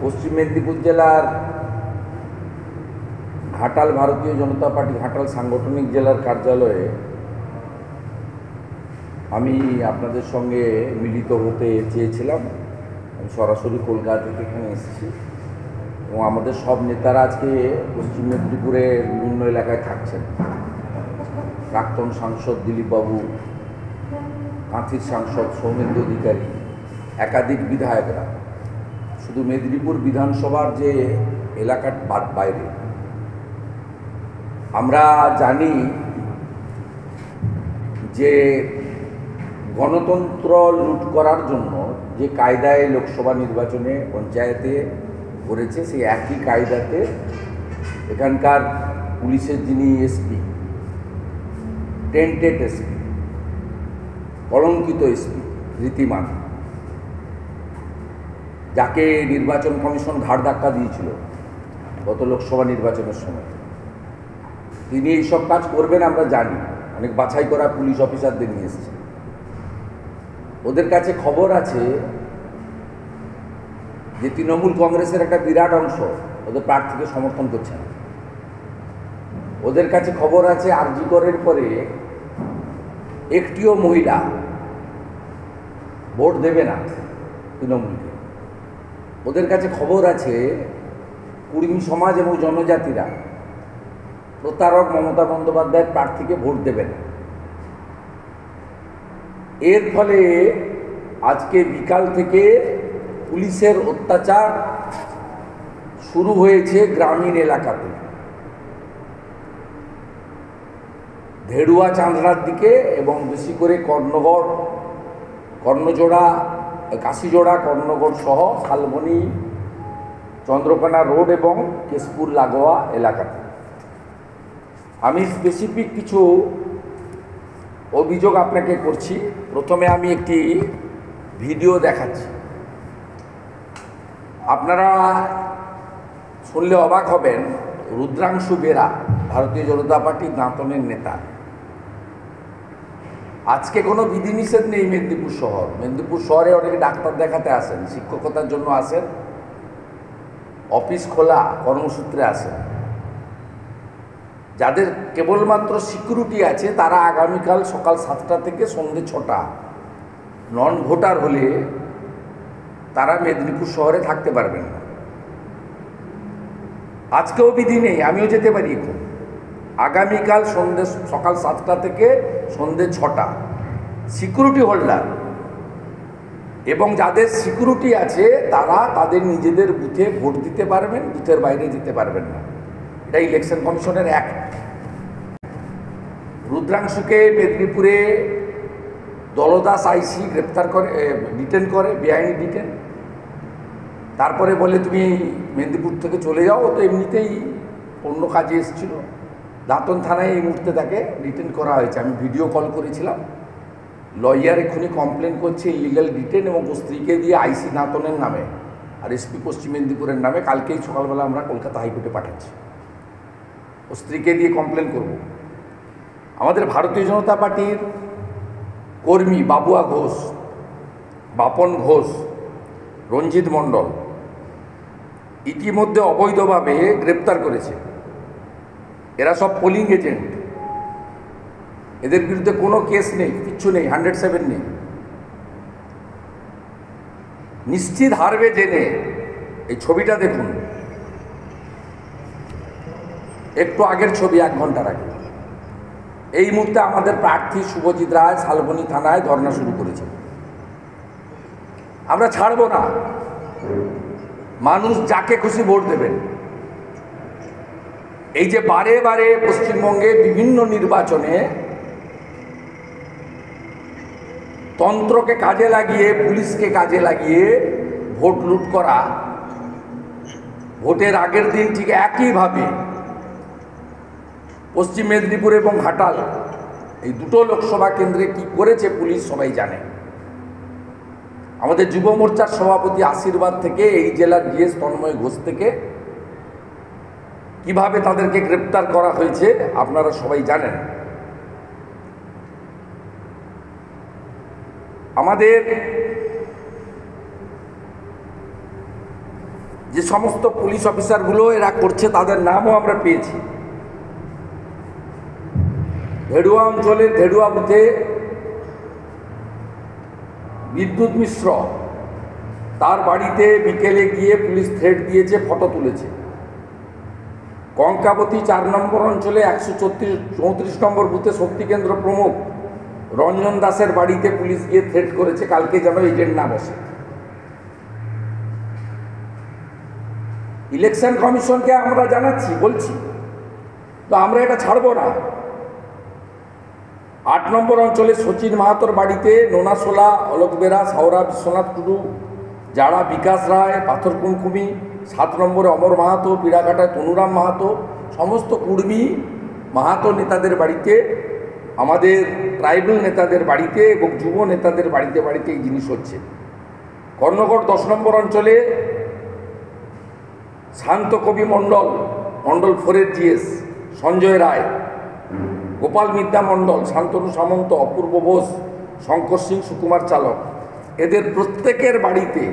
পশ্চিম মেদিনীপুর জেলার ঘাটাল ভারতীয় জনতা পার্টি ঘাটাল সাংগঠনিক জেলার কার্যালয়ে আমি আপনাদের সঙ্গে মিলিত হতে চেয়েছিলাম। আমি সরাসরি কলকাতা থেকে এখানে এসেছি এবং আমাদের সব নেতারা আজকে পশ্চিম মেদিনীপুরের বিভিন্ন এলাকায় থাকছেন। প্রাক্তন সাংসদ দিলীপবাবু, কাঁথির সাংসদ সৌমেন্দ্র অধিকারী, একাধিক বিধায়করা, শুধু মেদিনীপুর বিধানসভার যে এলাকার বাইরে। আমরা জানি যে গণতন্ত্র লুট করার জন্য যে কায়দায় লোকসভা নির্বাচনে পঞ্চায়েতে করেছে, সেই একই কায়দাতে এখানকার পুলিশের যিনি এসপি, টেন্টেড এসপি, কলঙ্কিত এসপি রীতিমান, যাকে নির্বাচন কমিশন ঘাড় ধাক্কা দিয়েছিল গত লোকসভা নির্বাচনের সময়, তিনি এইসব কাজ করবেন আমরা জানি। অনেক বাছাই করা পুলিশ অফিসারদের নিয়ে এসেছে। ওদের কাছে খবর আছে যে তৃণমূল কংগ্রেসের একটা বিরাট অংশ ওদের প্রার্থীকে সমর্থন করছে না। ওদের কাছে খবর আছে আরজি করের পরে একটিও মহিলা ভোট দেবে না তৃণমূলকে। ওদের কাছে খবর আছে কুর্মী সমাজ এবং জনজাতিরা প্রতারক মমতা বন্দ্যোপাধ্যায়ের প্রার্থীকে ভোট দেবে না। এর ফলে আজকে বিকাল থেকে পুলিশের অত্যাচার শুরু হয়েছে গ্রামীণ এলাকাতে, ধেড়ুয়া চাঁদড়ার দিকে এবং বেশি করে কর্ণগড়, কর্ণজোড়া, কাশিজোড়া, কর্ণগড় সহ শালবনী, চন্দ্রকোনা রোড এবং কেশপুর লাগোয়া এলাকাতে। আমি স্পেসিফিক কিছু অভিযোগ আপনাকে করছি। প্রথমে আমি একটি ভিডিও দেখাচ্ছি, আপনারা শুনলে অবাক হবেন। রুদ্রাংশু বেরা, ভারতীয় জনতা পার্টির দাঁতনের নেতা। আজকে কোনো বিধিনিষেধ নেই মেদিনীপুর শহর। মেদিনীপুর শহরে অনেকে ডাক্তার দেখাতে আসেন, শিক্ষকতার জন্য আসেন, অফিস খোলা কর্মসূত্রে আসেন। যাদের কেবলমাত্র সিকিউরিটি আছে তারা আগামীকাল সকাল 7টা থেকে সন্ধ্যে 6টা, নন ভোটার হলে তারা মেদিনীপুর শহরে থাকতে পারবেন না। আজকেও বিধি নেই, আমিও যেতে পারি এখন। আগামীকাল সকাল 7টা থেকে সন্ধ্যে 6টা সিকিউরিটি হোল্ডার এবং যাদের সিকিউরিটি আছে তারা তাদের নিজেদের বুথে ভোট দিতে পারবেন, বুথের বাইরে যেতে পারবেন না। এটা ইলেকশন কমিশনের অ্যাক্ট। রুদ্রাংশুকে মেদিনীপুরে দলদাস আইসি গ্রেপ্তার করে, ডিটেন করে, বেআইনি ডিটেন। তারপরে বলে তুমি মেদিনীপুর থেকে চলে যাও। তো এমনিতেই অন্য কাজে এসেছিল। দাঁতন থানায় এই মুহূর্তে তাকে ডিটেন করা হয়েছে। আমি ভিডিও কল করেছিলাম। লয়ার এক্ষুনি কমপ্লেন করছে ইলিগাল ডিটেন এবং স্ত্রীকে দিয়ে আইসি দাঁতনের নামে আর এসপি পশ্চিম মেদিনীপুরের নামে কালকেই সকালবেলা আমরা কলকাতা হাইকোর্টে পাঠাচ্ছি। ও স্ত্রীকে দিয়ে কমপ্লেন করব। আমাদের ভারতীয় জনতা পার্টির কর্মী বাবুয়া ঘোষ, বাপন ঘোষ, রঞ্জিত মণ্ডল ইতিমধ্যে অবৈধভাবে গ্রেপ্তার করেছে। এরা সব পোলিং এজেন্ট। এদের বিরুদ্ধে কোনো কেস নেই, কিচ্ছু নেই, 107 নেই। নিশ্চিত হারবে জেনে। এই ছবিটা দেখুন, একটু আগের ছবি, 1 ঘন্টার আগে। এই মুহূর্তে আমাদের প্রার্থী শুভজিৎ রায় শালবনী থানায় ধর্ণা শুরু করেছে। আমরা ছাড়ব না। মানুষ যাকে খুশি ভোট দেবেন। এই যে বারে বারে পশ্চিমবঙ্গে বিভিন্ন নির্বাচনে তন্ত্রকে কাজে লাগিয়ে, পুলিশকে কাজে লাগিয়ে ভোট লুট করা, ভোটের আগের দিন ঠিক একইভাবে পশ্চিম মেদিনীপুর এবং ঘাটাল এই দুটো লোকসভা কেন্দ্রে কি করেছে পুলিশ সবাই জানে। আমাদের যুব মোর্চার সভাপতি আশীর্বাদ থেকে এই জেলার ডিএস তন্ময় ঘোষ থেকে কিভাবে তাদেরকে গ্রেপ্তার করা হয়েছে আপনারা সবাই জানেন। আমাদের যে সমস্ত পুলিশ অফিসারগুলো এরা করছে তাদের নামও আমরা পেয়েছি। ধেড়ুয়া অঞ্চলের ধেড়ুয়া বুথে বিদ্যুৎ মিশ্র, তার বাড়িতে বিকেলে গিয়ে পুলিশ থ্রেট দিয়েছে, ফটো তুলেছে। কঙ্কাবতী 4 নম্বর অঞ্চলে 134 নম্বর বুথে শক্তিকেন্দ্র প্রমুখ রঞ্জন দাসের বাড়িতে পুলিশ গিয়ে থ্রেট করেছে কালকে যেন এজেন্ট না বসে। ইলেকশন কমিশনকে আমরা জানাচ্ছি, বলছি তো আমরা এটা ছাড়বো না। 8 নম্বর অঞ্চলে সচিন মাহাতোর বাড়িতে নোনাশোলা, অলোক বেরা, সাউরা বিশ্বনাথ টুডু, যারা বিকাশ রায়, পাথর কুমকুমি। 7 নম্বরে অমর মাহাতো, পিড়াঘাটায় তনুরাম মাহাতো, সমস্ত কুর্মী মাহাতো নেতাদের বাড়িতে, আমাদের ট্রাইবাল নেতাদের বাড়িতে এবং যুব নেতাদের বাড়িতে বাড়িতে এই জিনিস হচ্ছে। কর্ণগড় 10 নম্বর অঞ্চলে শান্ত কবি মণ্ডল, মণ্ডল 4-এর জিএস, সঞ্জয় রায়, গোপাল মিদ্যা মণ্ডল, শান্তনু সামন্ত, অপূর্ব বোস, শঙ্কর সিং, সুকুমার চালক, এদের প্রত্যেকের বাড়িতে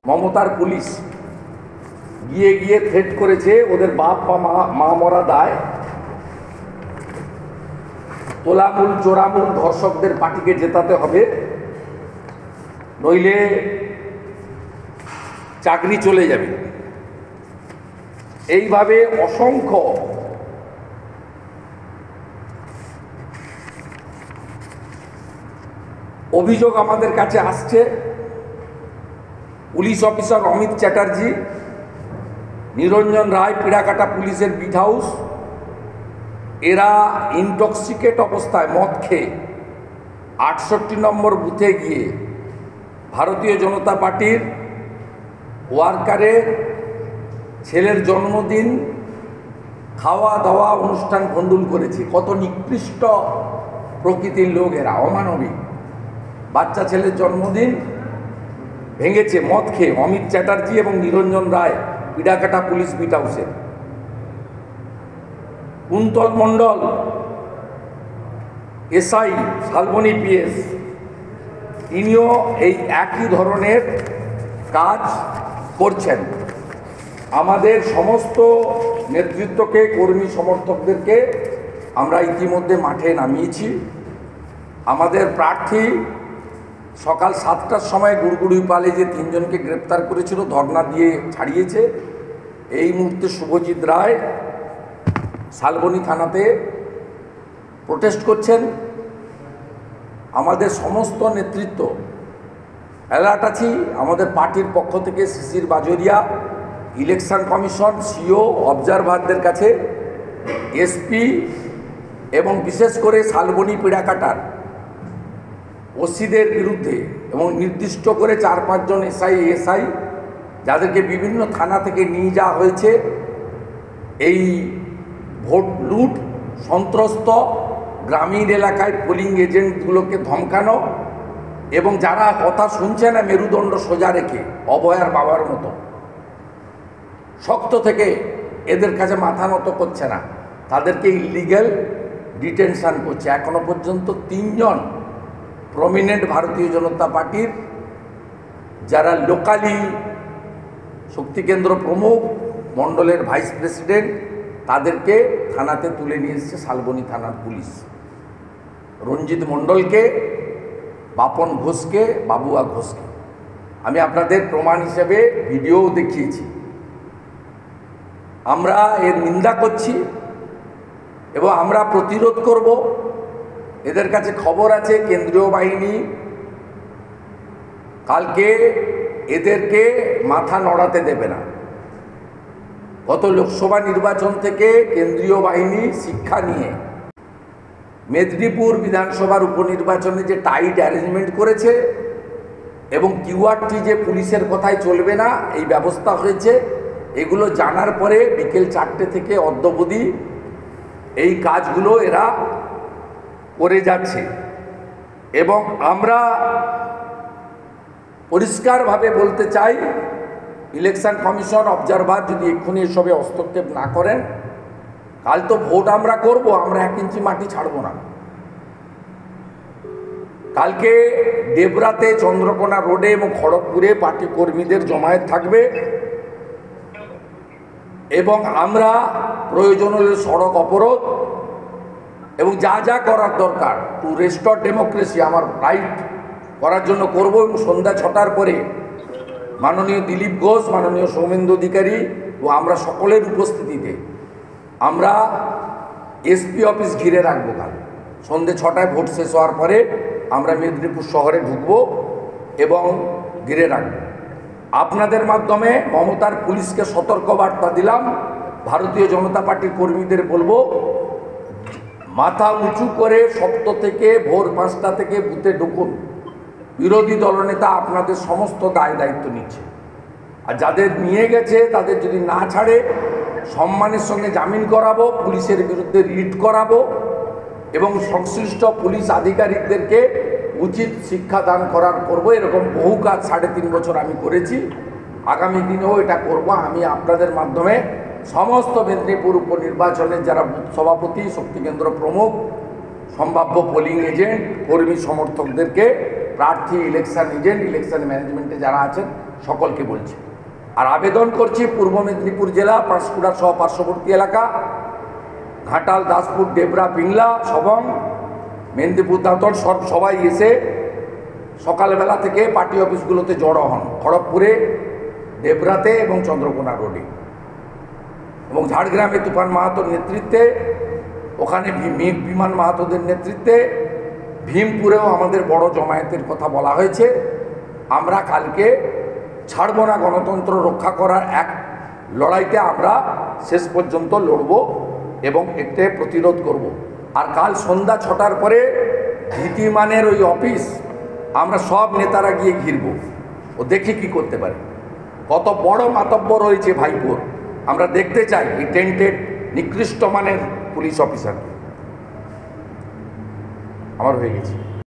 মমতার পুলিশ গিয়ে গিয়ে থ্রেট করেছে। ওদের বাপ বা মা মরা দায়, তোলামূল চোরামূল ধর্ষকদের পার্টিকে জেতাতে হবে, নইলে চাকরি চলে যাবে। এইভাবে অসংখ্য অভিযোগ আমাদের কাছে আসছে। পুলিশ অফিসার অমিত চ্যাটার্জি, নিরঞ্জন রায়, পিড়াকাটা পুলিশের বিট হাউস, এরা ইনটক্সিকেট অবস্থায় মদ খেয়ে 68 নম্বর বুথে গিয়ে ভারতীয় জনতা পার্টির ওয়ার্কারের ছেলের জন্মদিন খাওয়া দাওয়া অনুষ্ঠান ভণ্ডুল করেছে। কত নিকৃষ্ট প্রকৃতির লোক এরা, অমানবিক। বাচ্চা ছেলের জন্মদিন ভেঙেছে মদ খেয়ে অমিত চ্যাটার্জি এবং নিরঞ্জন রায়, পিড়াকাটা পুলিশ বিট হাউসের। কুন্তল মণ্ডল এসআই, শালবনী পিএস, তিনিও এই একই ধরনের কাজ করছেন। আমাদের সমস্ত নেতৃত্বকে, কর্মী সমর্থকদেরকে আমরা ইতিমধ্যে মাঠে নামিয়েছি। আমাদের প্রার্থী সকাল 7টার সময় গুড়গুড়িপালে যে 3 জনকে গ্রেপ্তার করেছিল, ধর্ণা দিয়ে ছাড়িয়েছে। এই মুহূর্তে শুভজিৎ রায় শালবনী থানাতে প্রোটেস্ট করছেন। আমাদের সমস্ত নেতৃত্ব অ্যালার্ট আছি। আমাদের পার্টির পক্ষ থেকে শিশির বাজরিয়া, ইলেকশন কমিশন, সিও, অবজারভারদের কাছে, এসপি এবং বিশেষ করে শালবনী পিড়াকাটার ওসিদের বিরুদ্ধে এবং নির্দিষ্ট করে 4-5 জন এসআই যাদেরকে বিভিন্ন থানা থেকে নিয়ে যাওয়া হয়েছে এই ভোট লুট, সন্ত্রস্ত, গ্রামীণ এলাকায় পোলিং এজেন্টগুলোকে ধমকানো এবং যারা কথা শুনছে না মেরুদণ্ড সোজা রেখে অভয়ার বাবার মতো শক্ত থেকে এদের কাছে মাথা নত করছে না, তাদেরকে ইলিগ্যাল ডিটেনশন করছে। এখনো পর্যন্ত 3 জন প্রমিনেন্ট ভারতীয় জনতা পার্টির যারা লোকালি শক্তিকেন্দ্র প্রমুখ, মণ্ডলের ভাইস প্রেসিডেন্ট, তাদেরকে থানাতে তুলে নিয়ে এসেছে শালবনী থানার পুলিশ। রঞ্জিত মণ্ডলকে, বাপন ঘোষকে, বাবুয়া ঘোষকে আমি আপনাদের প্রমাণ হিসেবে ভিডিও দেখিয়েছি। আমরা এর নিন্দা করছি এবং আমরা প্রতিরোধ করব। এদের কাছে খবর আছে কেন্দ্রীয় বাহিনী কালকে এদেরকে মাথা নড়াতে দেবে না। গত লোকসভা নির্বাচন থেকে কেন্দ্রীয় বাহিনী শিক্ষা নিয়ে মেদিনীপুর বিধানসভার উপনির্বাচনে যে টাইট অ্যারেঞ্জমেন্ট করেছে এবং কিউআরটি যে পুলিশের কথায় চলবে না এই ব্যবস্থা হয়েছে, এগুলো জানার পরে বিকেল 4টে থেকে অদ্যাবধি এই কাজগুলো এরা করে যাচ্ছে। এবং আমরা পরিষ্কারভাবে বলতে চাই, ইলেকশন কমিশন, অবজারভার যদি এক্ষুনি এসবে হস্তক্ষেপ না করেন, কাল তো ভোট আমরা করব, আমরা 1 ইঞ্চি মাটি ছাড়ব না। কালকে দেবরাতে, চন্দ্রকোনা রোডে এবং খড়গপুরে পার্টি কর্মীদের জমায়েত থাকবে। এবং আমরা প্রয়োজন হলে সড়ক অবরোধ এবং যা যা করার দরকার টু রেস্টোর ডেমোক্রেসি আমার রাইট করার জন্য করব। এবং সন্ধ্যা 6টার পরে মাননীয় দিলীপ ঘোষ, মাননীয় সৌমেন্দু অধিকারী ও আমরা সকলের উপস্থিতিতে আমরা এসপি অফিস ঘিরে রাখবো। কাল সন্ধ্যে 6টায় ভোট শেষ হওয়ার পরে আমরা মেদিনীপুর শহরে ঢুকবো এবং ঘিরে রাখবো। আপনাদের মাধ্যমে মমতার পুলিশকে সতর্কবার্তা দিলাম, ভারতীয় জনতা পার্টির কর্মীদের বলবো মাথা উঁচু করে সপ্ত থেকে ভোর 5টা থেকে বুথে ঢুকুন। বিরোধী দলনেতা আপনাদের সমস্ত দায় দায়িত্ব নিচ্ছে, আর যাদের নিয়ে গেছে তাদের যদি না ছাড়ে সম্মানের সঙ্গে জামিন করাবো, পুলিশের বিরুদ্ধে রিট করাবো এবং সংশ্লিষ্ট পুলিশ আধিকারিকদেরকে উচিত শিক্ষা দান করবো। এরকম বহু কাজ 3.5 বছর আমি করেছি, আগামী দিনেও এটা করব। আমি আপনাদের মাধ্যমে সমস্ত মেদিনীপুর উপনির্বাচনের যারা বুথ সভাপতি, শক্তিকেন্দ্র প্রমুখ, সম্ভাব্য পোলিং এজেন্ট, কর্মী সমর্থকদেরকে, প্রার্থী, ইলেকশন এজেন্ট, ইলেকশন ম্যানেজমেন্টে যারা আছেন সকলকে বলছি। আর আবেদন করছি পূর্ব মেদিনীপুর জেলা, পাঁশকুড়া সহ পার্শ্ববর্তী এলাকা, ঘাটাল, দাসপুর, ডেবরা, পিংলা, সবং, মেদিনীপুর, দাঁতন সবাই এসে সকালবেলা থেকে পার্টি অফিসগুলোতে জড়ো হন, খড়গপুরে, ডেবরাতে এবং চন্দ্রকোনা রোডে। এবং ঝাড়গ্রামে তুফান মাহাতোর নেতৃত্বে, ওখানে বিমান মাহাতোদের নেতৃত্বে, ভীমপুরেও আমাদের বড় জমায়েতের কথা বলা হয়েছে। আমরা কালকে ছাড়ব না, গণতন্ত্র রক্ষা করার এক লড়াইতে আমরা শেষ পর্যন্ত লড়ব এবং এতে প্রতিরোধ করব। আর কাল সন্ধ্যা 6টার পরে ধীতিমানের ওই অফিস আমরা সব নেতারা গিয়ে ঘিরব, ও দেখি কি করতে পারে। কত বড় মাতব্য রয়েছে ভাইপোর, আমরা দেখতে চাই এই টেন্টেড নিকৃষ্ট মানের পুলিশ অফিসার। আমার হয়ে গেছে।